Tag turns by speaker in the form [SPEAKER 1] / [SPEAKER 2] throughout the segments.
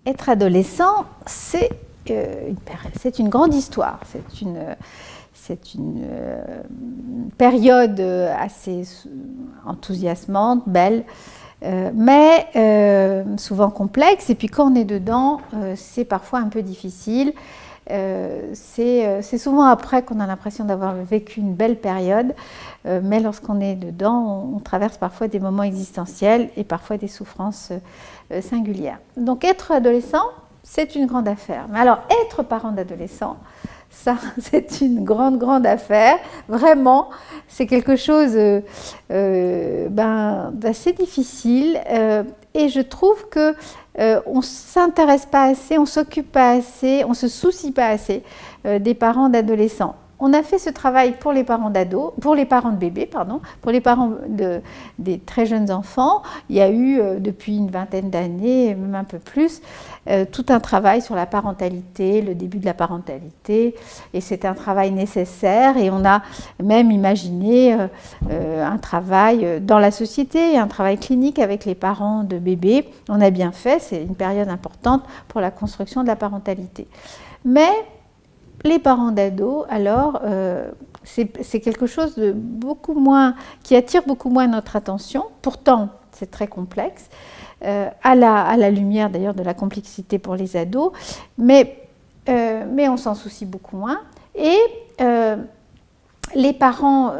[SPEAKER 1] Être adolescent, c'est une grande histoire. C'est une période assez enthousiasmante, belle, mais souvent complexe. Et puis quand on est dedans, c'est parfois un peu difficile. C'est souvent après qu'on a l'impression d'avoir vécu une belle période, mais lorsqu'on est dedans, on traverse parfois des moments existentiels et parfois des souffrances singulières. Donc être adolescent, c'est une grande affaire. Mais alors être parent d'adolescent, ça, c'est une grande, grande affaire. Vraiment, c'est quelque chose d'assez difficile. Et je trouve que on ne s'intéresse pas assez, on ne s'occupe pas assez, on ne se soucie pas assez des parents d'adolescents. On a fait ce travail pour les parents d'ados, pour les parents de bébés, pardon, pour les parents des très jeunes enfants. Il y a eu, depuis une vingtaine d'années, même un peu plus, tout un travail sur la parentalité, le début de la parentalité. Et c'est un travail nécessaire. Et on a même imaginé un travail dans la société, un travail clinique avec les parents de bébés. On a bien fait, c'est une période importante pour la construction de la parentalité. Mais les parents d'ados, alors, c'est quelque chose de beaucoup moins, qui attire beaucoup moins notre attention. Pourtant, c'est très complexe, à la lumière d'ailleurs de la complexité pour les ados, mais on s'en soucie beaucoup moins. Et les parents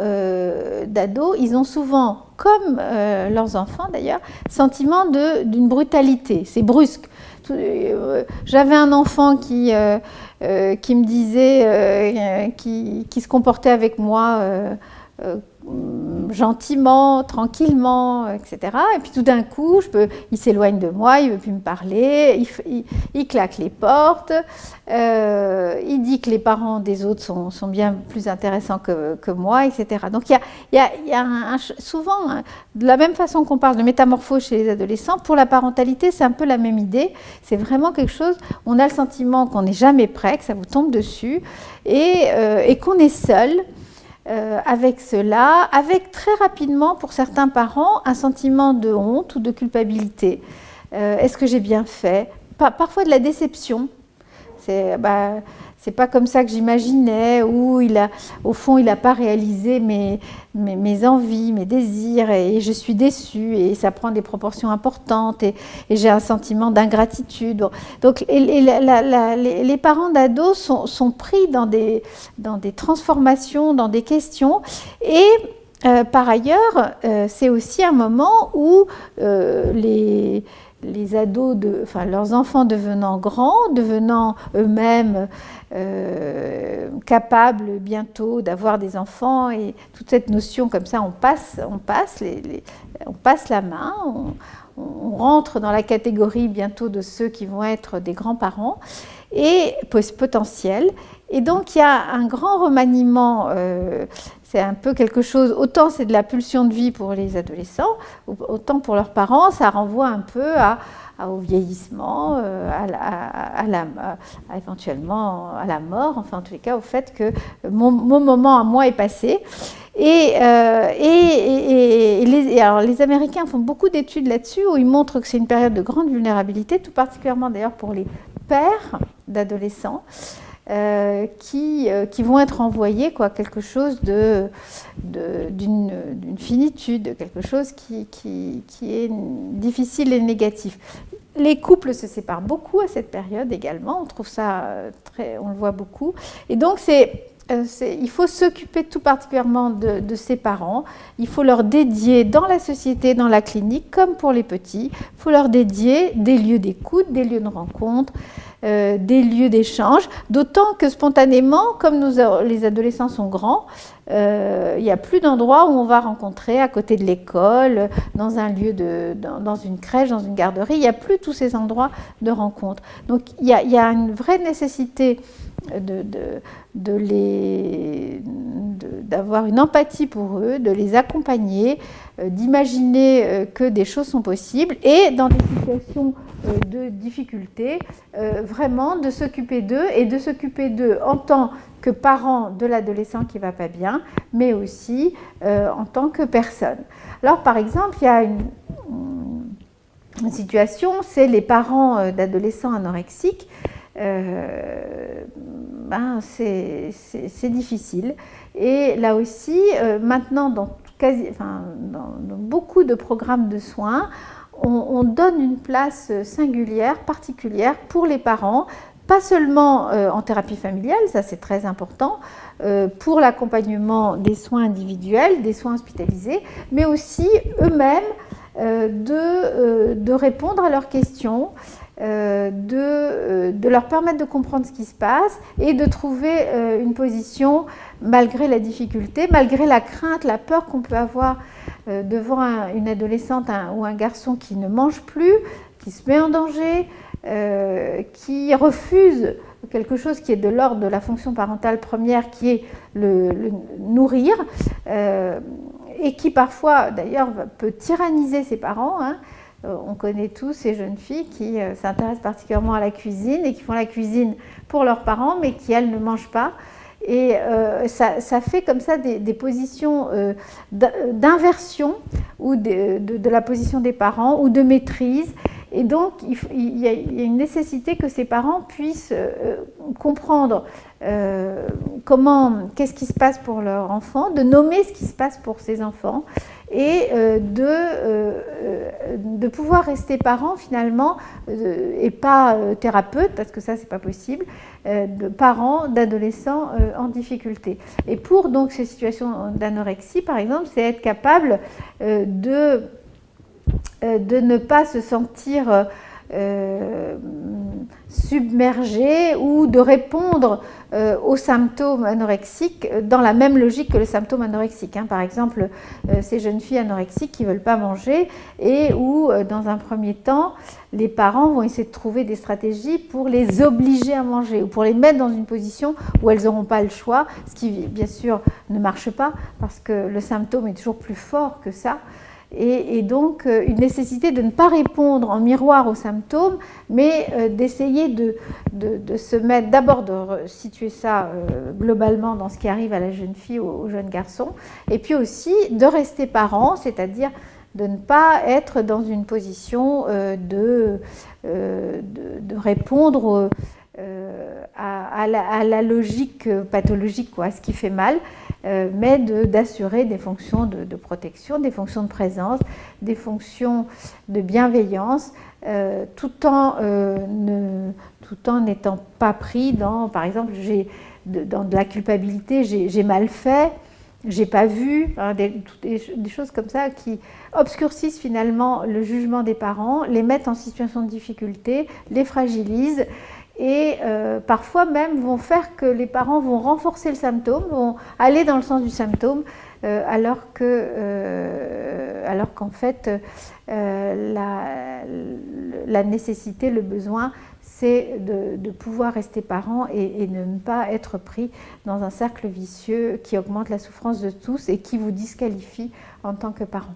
[SPEAKER 1] d'ados, ils ont souvent, comme leurs enfants d'ailleurs, sentiment d'une brutalité, c'est brusque. J'avais un enfant qui me disait, qui se comportait avec moi gentiment, tranquillement, etc. Et puis tout d'un coup, il s'éloigne de moi, il ne veut plus me parler, il claque les portes, il dit que les parents des autres sont bien plus intéressants que moi, etc. Donc il y a souvent, de la même façon qu'on parle de métamorphose chez les adolescents, pour la parentalité, c'est un peu la même idée. C'est vraiment quelque chose, on a le sentiment qu'on n'est jamais prêt, que ça vous tombe dessus, et qu'on est seul. Avec cela, avec très rapidement pour certains parents un sentiment de honte ou de culpabilité. Est-ce que j'ai bien fait? Parfois de la déception. C'est pas comme ça que j'imaginais, ou au fond il n'a pas réalisé mes envies, mes désirs, et je suis déçue, et ça prend des proportions importantes, et j'ai un sentiment d'ingratitude. Donc les parents d'ados sont pris dans des transformations, dans des questions, et par ailleurs, c'est aussi un moment où les ados, leurs enfants devenant grands, devenant eux-mêmes capables bientôt d'avoir des enfants, et toute cette notion comme ça, on passe la main, on rentre dans la catégorie bientôt de ceux qui vont être des grands-parents et potentiels. Et donc il y a un grand remaniement. C'est un peu quelque chose, autant c'est de la pulsion de vie pour les adolescents, autant pour leurs parents, ça renvoie un peu au vieillissement, éventuellement à la mort, enfin en tous les cas au fait que mon moment à moi est passé. Alors les Américains font beaucoup d'études là-dessus où ils montrent que c'est une période de grande vulnérabilité, tout particulièrement d'ailleurs pour les pères d'adolescents. Qui vont être envoyés quelque chose d'une finitude, quelque chose qui est difficile et négatif. Les couples se séparent beaucoup à cette période également, on trouve ça on le voit beaucoup, et donc il faut s'occuper tout particulièrement de ses parents, il faut leur dédier dans la société, dans la clinique, comme pour les petits, il faut leur dédier des lieux d'écoute, des lieux de rencontre, des lieux d'échange, d'autant que spontanément, comme les adolescents sont grands, il n'y a plus d'endroits où on va rencontrer à côté de l'école, dans un lieu dans une crèche, dans une garderie, il n'y a plus tous ces endroits de rencontre. Donc il y a une vraie nécessité d'avoir une empathie pour eux, de les accompagner, d'imaginer que des choses sont possibles, et dans des situations de difficulté, vraiment de s'occuper d'eux, et de s'occuper d'eux en tant que parents de l'adolescent qui ne va pas bien, mais aussi en tant que personne. Alors par exemple, il y a situation, c'est les parents d'adolescents anorexiques. C'est difficile. Et là aussi, maintenant, dans beaucoup de programmes de soins, on donne une place singulière, particulière pour les parents, pas seulement en thérapie familiale, ça c'est très important, pour l'accompagnement des soins individuels, des soins hospitalisés, mais aussi eux-mêmes de répondre à leurs questions, de leur permettre de comprendre ce qui se passe et de trouver une position malgré la difficulté, malgré la crainte, la peur qu'on peut avoir devant une adolescente ou un garçon qui ne mange plus, qui se met en danger, qui refuse quelque chose qui est de l'ordre de la fonction parentale première, qui est le nourrir, et qui parfois d'ailleurs peut tyranniser ses parents. On connaît tous ces jeunes filles qui s'intéressent particulièrement à la cuisine et qui font la cuisine pour leurs parents, mais qui, elles, ne mangent pas. Et ça fait comme ça des positions d'inversion ou de la position des parents ou de maîtrise. Et donc, il y a une nécessité que ces parents puissent comprendre qu'est-ce qui se passe pour leur enfant, de nommer ce qui se passe pour ses enfants et de pouvoir rester parents finalement et pas thérapeute, parce que ça, c'est pas possible, de parents d'adolescents en difficulté. Et pour donc ces situations d'anorexie, par exemple, c'est être capable de ne pas se sentir submergé ou de répondre aux symptômes anorexiques dans la même logique que le symptôme anorexique. Par exemple, ces jeunes filles anorexiques qui ne veulent pas manger et où, dans un premier temps, les parents vont essayer de trouver des stratégies pour les obliger à manger ou pour les mettre dans une position où elles n'auront pas le choix, ce qui, bien sûr, ne marche pas parce que le symptôme est toujours plus fort que ça. Et donc, une nécessité de ne pas répondre en miroir aux symptômes, mais d'essayer de se mettre, d'abord de situer ça globalement dans ce qui arrive à la jeune fille ou au jeune garçon, et puis aussi de rester parent, c'est-à-dire de ne pas être dans une position de répondre à la logique pathologique, à ce qui fait mal, mais d'assurer des fonctions de protection, des fonctions de présence, des fonctions de bienveillance, tout en n'étant pas pris dans, par exemple, dans de la culpabilité, j'ai mal fait, j'ai pas vu, des choses comme ça qui obscurcissent finalement le jugement des parents, les mettent en situation de difficulté, les fragilisent. Et parfois même vont faire que les parents vont renforcer le symptôme, vont aller dans le sens du symptôme, alors qu'en fait la nécessité, le besoin, c'est de pouvoir rester parent et de ne pas être pris dans un cercle vicieux qui augmente la souffrance de tous et qui vous disqualifie en tant que parent.